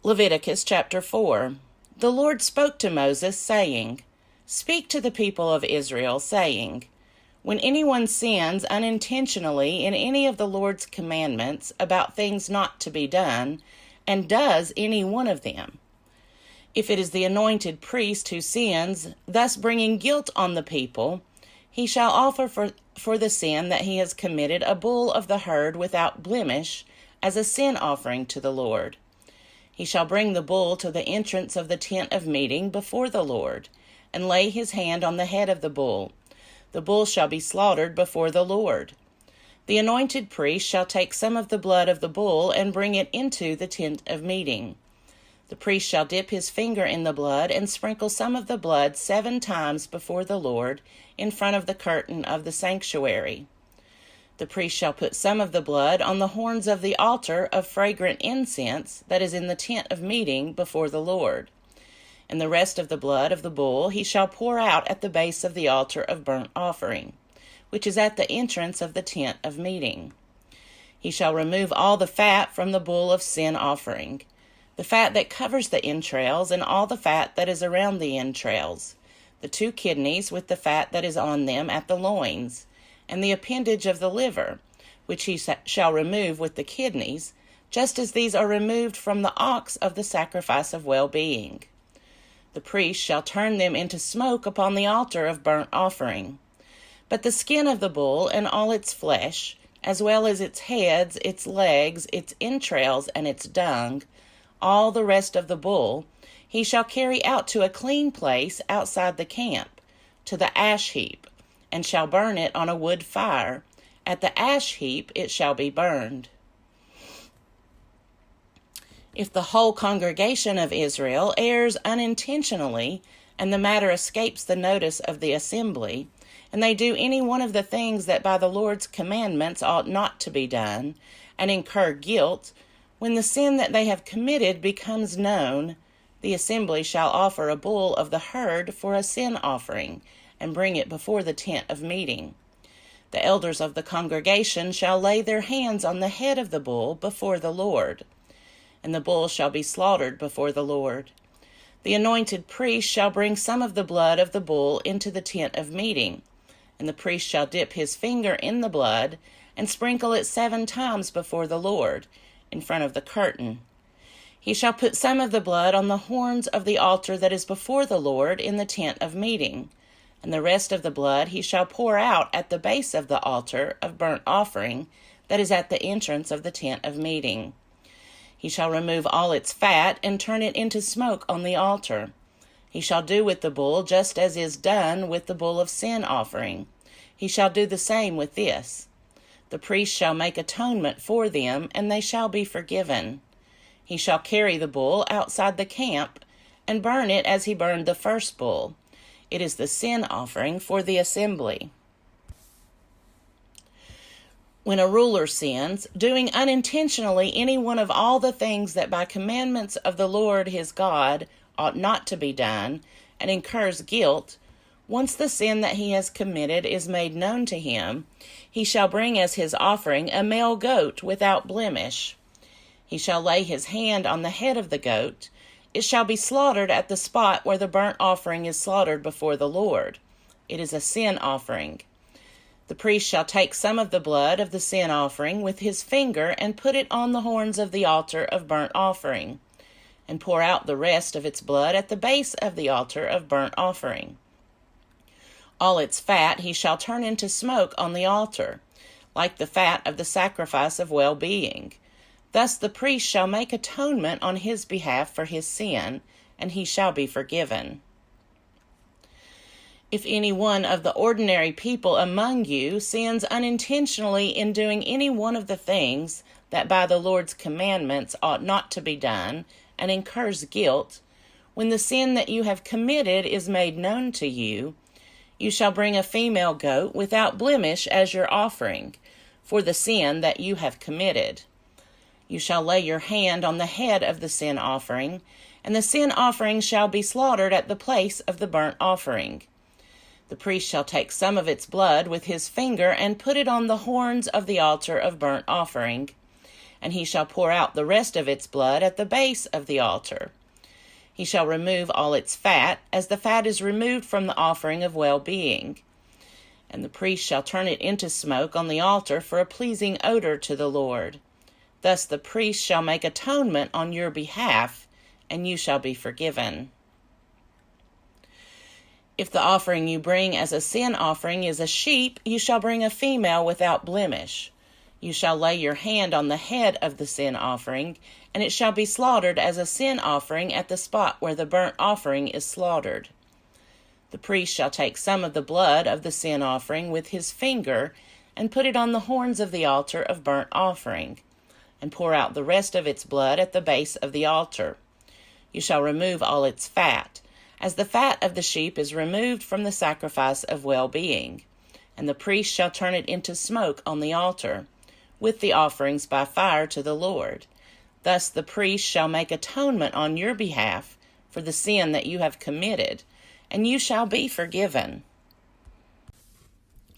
Leviticus chapter 4. The Lord spoke to Moses, saying, Speak to the people of Israel, saying, When anyone sins unintentionally in any of the Lord's commandments about things not to be done, and does any one of them, if it is the anointed priest who sins, thus bringing guilt on the people, he shall offer for the sin that he has committed a bull of the herd without blemish as a sin offering to the Lord. He shall bring the bull to the entrance of the tent of meeting before the Lord, and lay his hand on the head of the bull. The bull shall be slaughtered before the Lord. The anointed priest shall take some of the blood of the bull and bring it into the tent of meeting. The priest shall dip his finger in the blood and sprinkle some of the blood 7 times before the Lord in front of the curtain of the sanctuary. The priest shall put some of the blood on the horns of the altar of fragrant incense that is in the tent of meeting before the Lord. And the rest of the blood of the bull he shall pour out at the base of the altar of burnt offering, which is at the entrance of the tent of meeting. He shall remove all the fat from the bull of sin offering, the fat that covers the entrails and all the fat that is around the entrails, the 2 kidneys with the fat that is on them at the loins, and the appendage of the liver, which he shall remove with the kidneys, just as these are removed from the ox of the sacrifice of well-being. The priest shall turn them into smoke upon the altar of burnt offering. But the skin of the bull and all its flesh, as well as its heads, its legs, its entrails, and its dung, all the rest of the bull, he shall carry out to a clean place outside the camp, to the ash heap, and shall burn it on a wood fire. At the ash heap it shall be burned. If the whole congregation of Israel errs unintentionally, and the matter escapes the notice of the assembly, and they do any one of the things that by the Lord's commandments ought not to be done, and incur guilt, when the sin that they have committed becomes known, the assembly shall offer a bull of the herd for a sin offering, and bring it before the tent of meeting. The elders of the congregation shall lay their hands on the head of the bull before the Lord, and the bull shall be slaughtered before the Lord. The anointed priest shall bring some of the blood of the bull into the tent of meeting, and the priest shall dip his finger in the blood and sprinkle it 7 times before the Lord, in front of the curtain. He shall put some of the blood on the horns of the altar that is before the Lord in the tent of meeting, and the rest of the blood he shall pour out at the base of the altar of burnt offering that is at the entrance of the tent of meeting. He shall remove all its fat and turn it into smoke on the altar. He shall do with the bull just as is done with the bull of sin offering. He shall do the same with this. The priest shall make atonement for them, and they shall be forgiven. He shall carry the bull outside the camp and burn it as he burned the first bull. It is the sin offering for the assembly. When a ruler sins, doing unintentionally any one of all the things that by commandments of the Lord his God ought not to be done, and incurs guilt, once the sin that he has committed is made known to him, he shall bring as his offering a male goat without blemish. He shall lay his hand on the head of the goat. It shall be slaughtered at the spot where the burnt offering is slaughtered before the Lord. It is a sin offering. The priest shall take some of the blood of the sin offering with his finger and put it on the horns of the altar of burnt offering, and pour out the rest of its blood at the base of the altar of burnt offering. All its fat he shall turn into smoke on the altar, like the fat of the sacrifice of well-being. Thus the priest shall make atonement on his behalf for his sin, and he shall be forgiven. If any one of the ordinary people among you sins unintentionally in doing any one of the things that by the Lord's commandments ought not to be done, and incurs guilt, when the sin that you have committed is made known to you, you shall bring a female goat without blemish as your offering, for the sin that you have committed. You shall lay your hand on the head of the sin offering, and the sin offering shall be slaughtered at the place of the burnt offering. The priest shall take some of its blood with his finger and put it on the horns of the altar of burnt offering, and he shall pour out the rest of its blood at the base of the altar. He shall remove all its fat, as the fat is removed from the offering of well-being. And the priest shall turn it into smoke on the altar for a pleasing odor to the Lord. Thus the priest shall make atonement on your behalf, and you shall be forgiven. If the offering you bring as a sin offering is a sheep, you shall bring a female without blemish. You shall lay your hand on the head of the sin offering, and it shall be slaughtered as a sin offering at the spot where the burnt offering is slaughtered. The priest shall take some of the blood of the sin offering with his finger, and put it on the horns of the altar of burnt offering, and pour out the rest of its blood at the base of the altar. You shall remove all its fat, as the fat of the sheep is removed from the sacrifice of well-being, and the priest shall turn it into smoke on the altar, with the offerings by fire to the Lord. Thus the priest shall make atonement on your behalf for the sin that you have committed, and you shall be forgiven.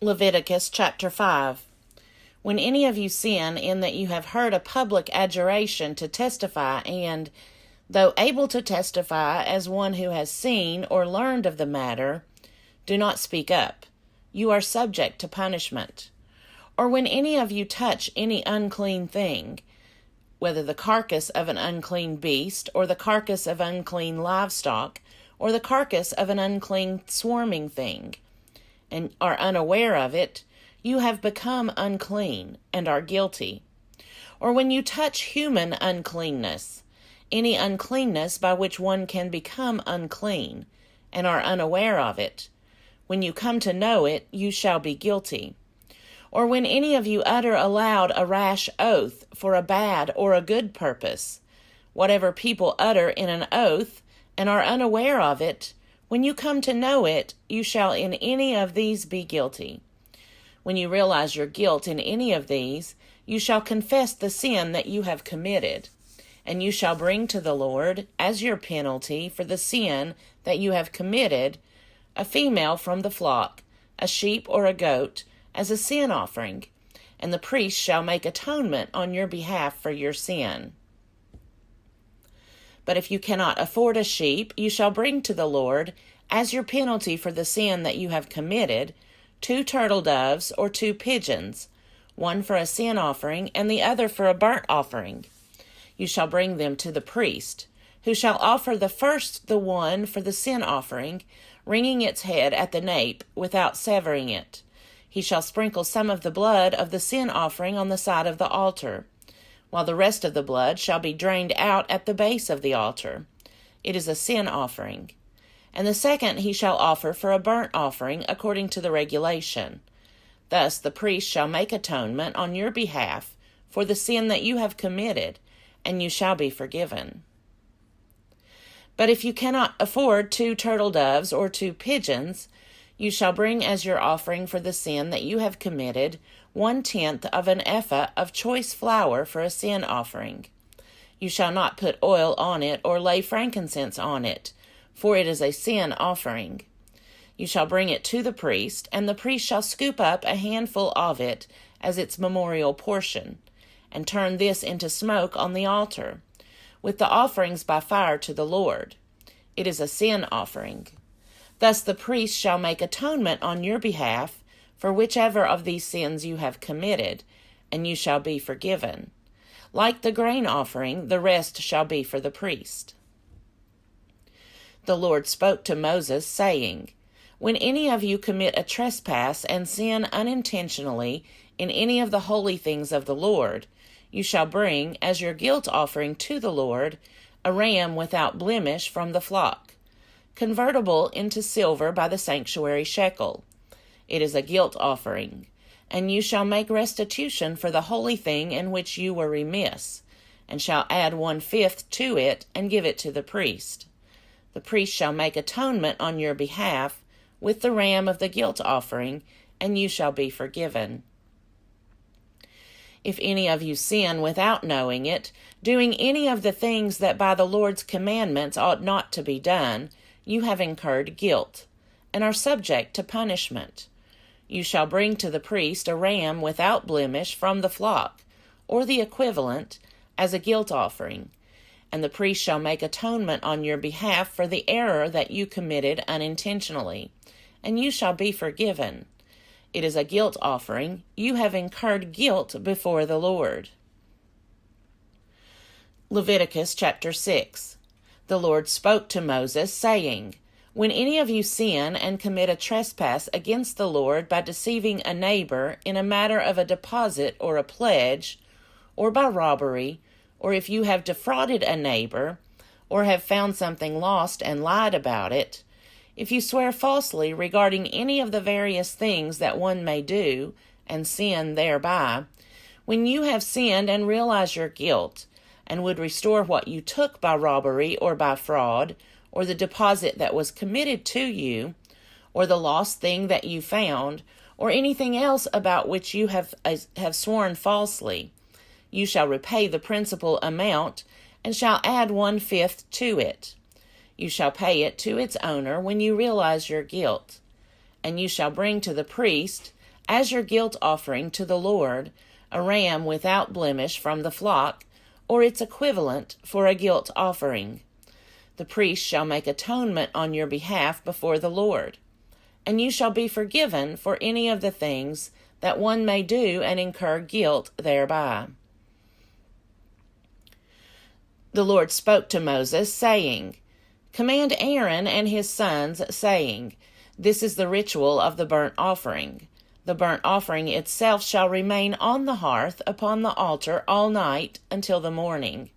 Leviticus chapter 5. When any of you sin in that you have heard a public adjuration to testify, and, though able to testify as one who has seen or learned of the matter, do not speak up, you are subject to punishment. Or when any of you touch any unclean thing, whether the carcass of an unclean beast, or the carcass of unclean livestock, or the carcass of an unclean swarming thing, and are unaware of it, you have become unclean, and are guilty. Or when you touch human uncleanness, any uncleanness by which one can become unclean, and are unaware of it, when you come to know it, you shall be guilty. Or when any of you utter aloud a rash oath for a bad or a good purpose, whatever people utter in an oath, and are unaware of it, when you come to know it, you shall in any of these be guilty. When you realize your guilt in any of these, you shall confess the sin that you have committed, and you shall bring to the Lord, as your penalty for the sin that you have committed, a female from the flock, a sheep or a goat, as a sin offering, and the priest shall make atonement on your behalf for your sin. But if you cannot afford a sheep, you shall bring to the Lord, as your penalty for the sin that you have committed, 2 turtle doves or 2 pigeons, one for a sin offering and the other for a burnt offering. You shall bring them to the priest, who shall offer the first the one for the sin offering, wringing its head at the nape without severing it. He shall sprinkle some of the blood of the sin offering on the side of the altar, while the rest of the blood shall be drained out at the base of the altar. It is a sin offering. And the second he shall offer for a burnt offering according to the regulation. Thus the priest shall make atonement on your behalf for the sin that you have committed, and you shall be forgiven. But if you cannot afford 2 turtle doves or 2 pigeons, you shall bring as your offering for the sin that you have committed 1/10 of an ephah of choice flour for a sin offering. You shall not put oil on it or lay frankincense on it, for it is a sin offering. You shall bring it to the priest, and the priest shall scoop up a handful of it as its memorial portion, and turn this into smoke on the altar, with the offerings by fire to the Lord. It is a sin offering. Thus the priest shall make atonement on your behalf for whichever of these sins you have committed, and you shall be forgiven. Like the grain offering, the rest shall be for the priest. The Lord spoke to Moses, saying, When any of you commit a trespass and sin unintentionally in any of the holy things of the Lord, you shall bring, as your guilt offering to the Lord, a ram without blemish from the flock, convertible into silver by the sanctuary shekel. It is a guilt offering, and you shall make restitution for the holy thing in which you were remiss, and shall add 1/5 to it and give it to the priest. The priest shall make atonement on your behalf with the ram of the guilt offering, and you shall be forgiven. If any of you sin without knowing it, doing any of the things that by the Lord's commandments ought not to be done, you have incurred guilt, and are subject to punishment. You shall bring to the priest a ram without blemish from the flock, or the equivalent, as a guilt offering, and the priest shall make atonement on your behalf for the error that you committed unintentionally, and you shall be forgiven. It is a guilt offering. You have incurred guilt before the Lord. Leviticus chapter 6. The Lord spoke to Moses, saying, When any of you sin and commit a trespass against the Lord by deceiving a neighbor in a matter of a deposit or a pledge, or by robbery, or if you have defrauded a neighbor, or have found something lost and lied about it, if you swear falsely regarding any of the various things that one may do, and sin thereby, when you have sinned and realize your guilt, and would restore what you took by robbery or by fraud, or the deposit that was committed to you, or the lost thing that you found, or anything else about which you have sworn falsely, you shall repay the principal amount, and shall add 1/5 to it. You shall pay it to its owner when you realize your guilt. And you shall bring to the priest, as your guilt offering to the Lord, a ram without blemish from the flock, or its equivalent, for a guilt offering. The priest shall make atonement on your behalf before the Lord. And you shall be forgiven for any of the things that one may do and incur guilt thereby. The Lord spoke to Moses, saying, Command Aaron and his sons, saying, This is the ritual of the burnt offering. The burnt offering itself shall remain on the hearth upon the altar all night until the morning,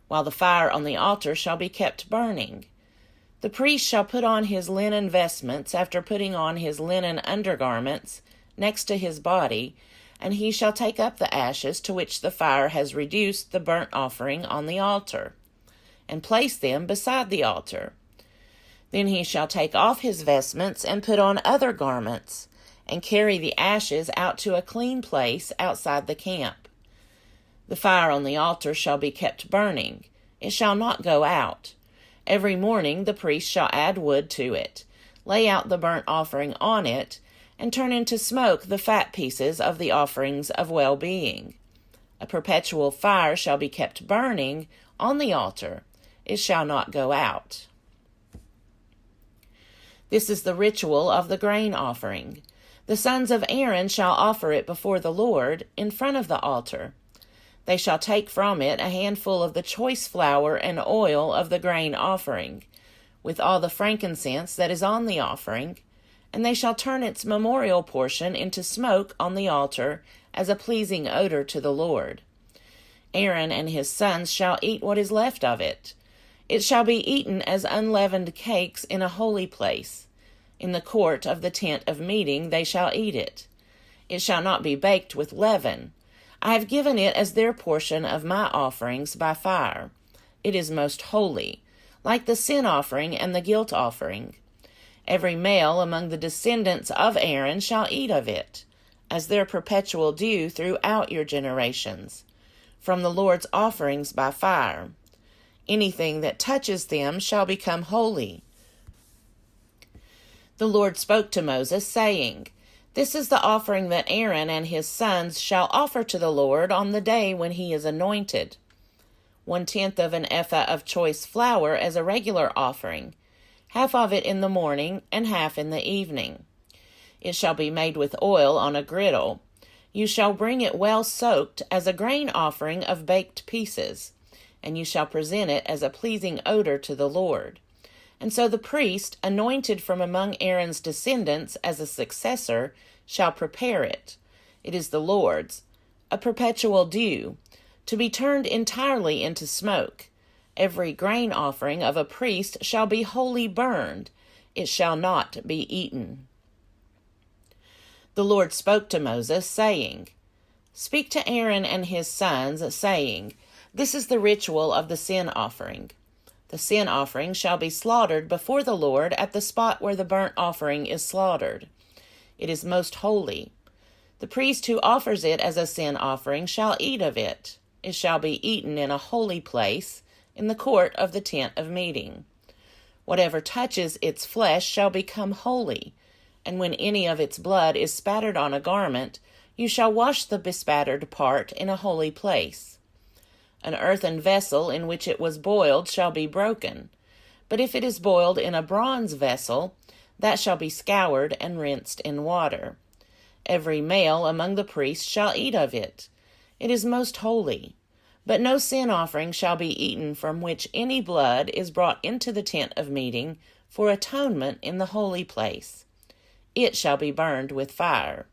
while the fire on the altar shall be kept burning. The priest shall put on his linen vestments after putting on his linen undergarments next to his body, and he shall take up the ashes to which the fire has reduced the burnt offering on the altar, and place them beside the altar. Then he shall take off his vestments and put on other garments, and carry the ashes out to a clean place outside the camp. The fire on the altar shall be kept burning. It shall not go out. Every morning the priest shall add wood to it, lay out the burnt offering on it, and turn into smoke the fat pieces of the offerings of well-being. A perpetual fire shall be kept burning on the altar. It shall not go out. This is the ritual of the grain offering. The sons of Aaron shall offer it before the Lord in front of the altar. They shall take from it a handful of the choice flour and oil of the grain offering, with all the frankincense that is on the offering, and they shall turn its memorial portion into smoke on the altar as a pleasing odor to the Lord. Aaron and his sons shall eat what is left of it. It shall be eaten as unleavened cakes in a holy place. In the court of the tent of meeting they shall eat it. It shall not be baked with leaven. I have given it as their portion of my offerings by fire. It is most holy, like the sin offering and the guilt offering. Every male among the descendants of Aaron shall eat of it, as their perpetual due throughout your generations, from the Lord's offerings by fire. Anything that touches them shall become holy. The Lord spoke to Moses, saying, This is the offering that Aaron and his sons shall offer to the Lord on the day when he is anointed. 1/10 of an ephah of choice flour as a regular offering, half of it in the morning and half in the evening. It shall be made with oil on a griddle. You shall bring it well soaked as a grain offering of baked pieces, and you shall present it as a pleasing odor to the Lord. And so the priest, anointed from among Aaron's descendants as a successor, shall prepare it. It is the Lord's, a perpetual due, to be turned entirely into smoke. Every grain offering of a priest shall be wholly burned. It shall not be eaten. The Lord spoke to Moses, saying, Speak to Aaron and his sons, saying, This is the ritual of the sin offering. The sin offering shall be slaughtered before the Lord at the spot where the burnt offering is slaughtered. It is most holy. The priest who offers it as a sin offering shall eat of it. It shall be eaten in a holy place, in the court of the tent of meeting. Whatever touches its flesh shall become holy, and when any of its blood is spattered on a garment, you shall wash the bespattered part in a holy place. An earthen vessel in which it was boiled shall be broken. But if it is boiled in a bronze vessel, that shall be scoured and rinsed in water. Every male among the priests shall eat of it. It is most holy. But no sin offering shall be eaten from which any blood is brought into the tent of meeting for atonement in the holy place. It shall be burned with fire.